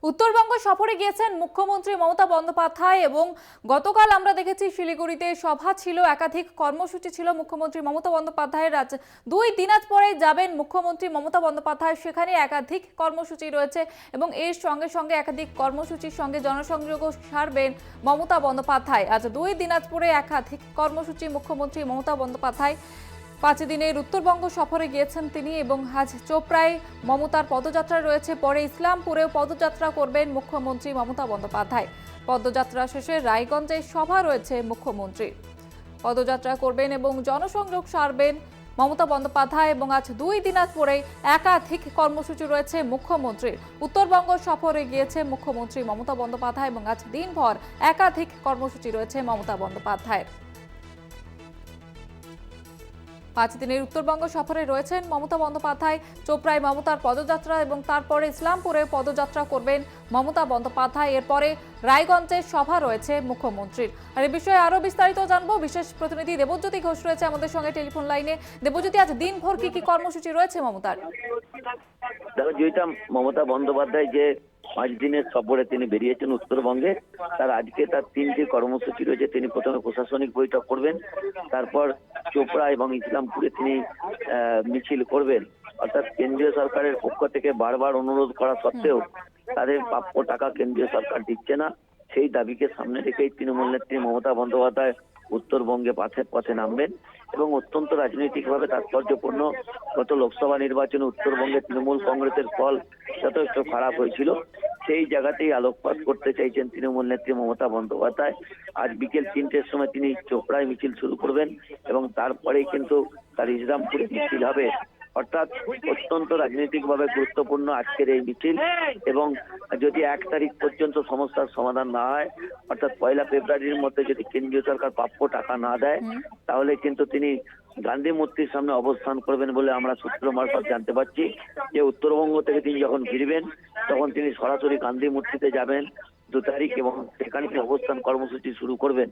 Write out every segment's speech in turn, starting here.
উত্তরবঙ্গ সফরে গিয়েছেন মুখ্যমন্ত্রী মমতা বন্দ্যোপাধ্যায় এবং গতকাল আমরা দেখেছি শিলিগুড়িতে সভা ছিল, একাধিক কর্মসূচি ছিল মুখ্যমন্ত্রী মমতা বন্দ্যোপাধ্যায়ের। আজ 2 দিন পরে যাবেন মুখ্যমন্ত্রী মমতা বন্দ্যোপাধ্যায়, সেখানে একাধিক কর্মসূচি রয়েছে এবং এর সঙ্গে সঙ্গে একাধিক কর্মসূচির সঙ্গে জনসংযোগও সারবেন মমতা বন্দ্যোপাধ্যায়। আজ 2 দিন পরে একাধিক কর্মসূচি মুখ্যমন্ত্রী মমতা বন্দ্যোপাধ্যায় 5 দিনের উত্তরবঙ্গ সফরে গিয়েছেন তিনি এবং আজ চোপড়ায় মমতার পদযাত্রা রয়েছে, পরে ইসলামপুরেও পদযাত্রা করবেন মুখ্যমন্ত্রী মমতা বন্দ্যোপাধ্যায়। পদযাত্রা শেষে রায়গঞ্জে সভা রয়েছে মুখ্যমন্ত্রী, পদযাত্রা করবেন এবং জনসংযোগ সারবেন মমতা বন্দ্যোপাধ্যায় এবং আজ 2 দিন পরে একাধিক কর্মসূচি রয়েছে মুখ্যমন্ত্রীর। উত্তরবঙ্গ সফরে গিয়েছে মুখ্যমন্ত্রী মমতা বন্দ্যোপাধ্যায় এবং আজ দিনভর একাধিক কর্মসূচি রয়েছে মমতা বন্দ্যোপাধ্যায়ের। 5 দিনের উত্তরবঙ্গ সফরে রয়েছেন মমতা বন্দ্যোপাধ্যায়। চোপড়ায় মমতার পদযাত্রা এবং তারপরে ইসলামপুরে পদযাত্রা করবেন মমতা বন্দ্যোপাধ্যায়। এরপরে রায়গঞ্জে সভা রয়েছে মুখ্যমন্ত্রীর। আর এই বিষয়ে আরো বিস্তারিত জানবো, বিশেষ প্রতিনিধি দেবজ্যোতি ঘোষ রয়েছে আমাদের সঙ্গে টেলিফোন লাইনে। দেবজ্যোতি, আজ দিনভর কি কর্মসূচি রয়েছে মমতার? দেখো যেটা মমতা বন্দ্যোপাধ্যায় যে 5 দিনের সফরে তিনি বেরিয়েছেন উত্তরবঙ্গে, তার আজকে তার 3টি কর্মসূচি রয়েছে। তিনি প্রথমে প্রশাসনিক বৈঠক করবেন, তারপর চোপড়া এবং ইসলামপুরে তিনি মিছিল করবেন। অর্থাৎ কেন্দ্রীয় সরকারের পক্ষ থেকে বারবার অনুরোধ করা সত্ত্বেও তাদের প্রাপ্য টাকা কেন্দ্রীয় সরকার দিচ্ছে না। সেই দাবিকে সামনে রেখেই তৃণমূল নেত্রী মমতা বন্দ্যোপাধ্যায় উত্তরবঙ্গে পথে নামবেন এবং অত্যন্ত রাজনৈতিকভাবে তাৎপর্যপূর্ণ গত লোকসভা নির্বাচনে উত্তরবঙ্গে তৃণমূল কংগ্রেসের ফল যথেষ্ট খারাপ হয়েছিল, সেই জায়গাতেই আলোকপাত করতে চাইছেন তৃণমূল নেত্রী মমতা বন্দ্যোপাধ্যায়। আজ বিকেল 3টের সময় তিনি চোপড়ায় মিছিল শুরু করবেন এবং তারপরেই কিন্তু তার ইসলামপুরে মিছিল হবে। অর্থাৎ অত্যন্ত রাজনৈতিকভাবে গুরুত্বপূর্ণ আজকের এই মিছিল এবং যদি 1 তারিখ পর্যন্ত সমস্যার সমাধান না হয়, অর্থাৎ 1 ফেব্রুয়ারির মধ্যে যদি কেন্দ্রীয় সরকার প্রাপ্য টাকা না দেয়, তাহলে কিন্তু তিনি গান্ধী মূর্তির সামনে অবস্থান করবেন বলে আমরা সূত্র মারফত জানতে পারছি। যে উত্তরবঙ্গ থেকে তিনি যখন ফিরবেন তখন তিনি সরাসরি গান্ধী মূর্তিতে যাবেন 2 তারিখ এবং সেখানে অবস্থান কর্মসূচি শুরু করবেন।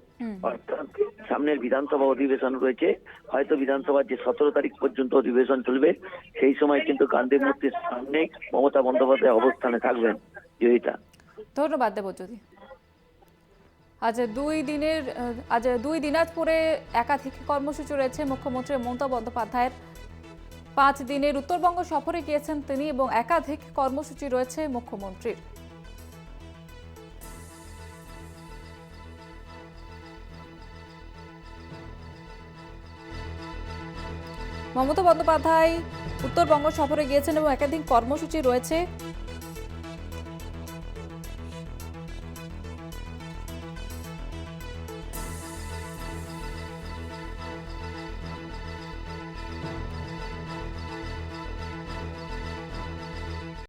অর্থাৎ সামনের বিধানসভা অধিবেশন রয়েছে, হয়তো বিধানসভার যে 17 তারিখ পর্যন্ত অধিবেশন চলবে, সেই সময় কিন্তু গান্ধী মূর্তির সামনে মমতা বন্দ্যোপাধ্যায় অবস্থানে থাকবেন। জয়িতা, ধন্যবাদ দেবজ্যোতি। আজ 2 দিন পরে একাধিক কর্মসূচি রয়েছে মুখ্যমন্ত্রী মমতা বন্দ্যোপাধ্যায়ের। 5 দিনের উত্তরবঙ্গ সফরে গিয়েছেন তিনি এবং একাধিক কর্মসূচি রয়েছে মুখ্যমন্ত্রীর। মমতা বন্দ্যোপাধ্যায় উত্তরবঙ্গ সফরে গিয়েছেন এবং একাধিক কর্মসূচি রয়েছে।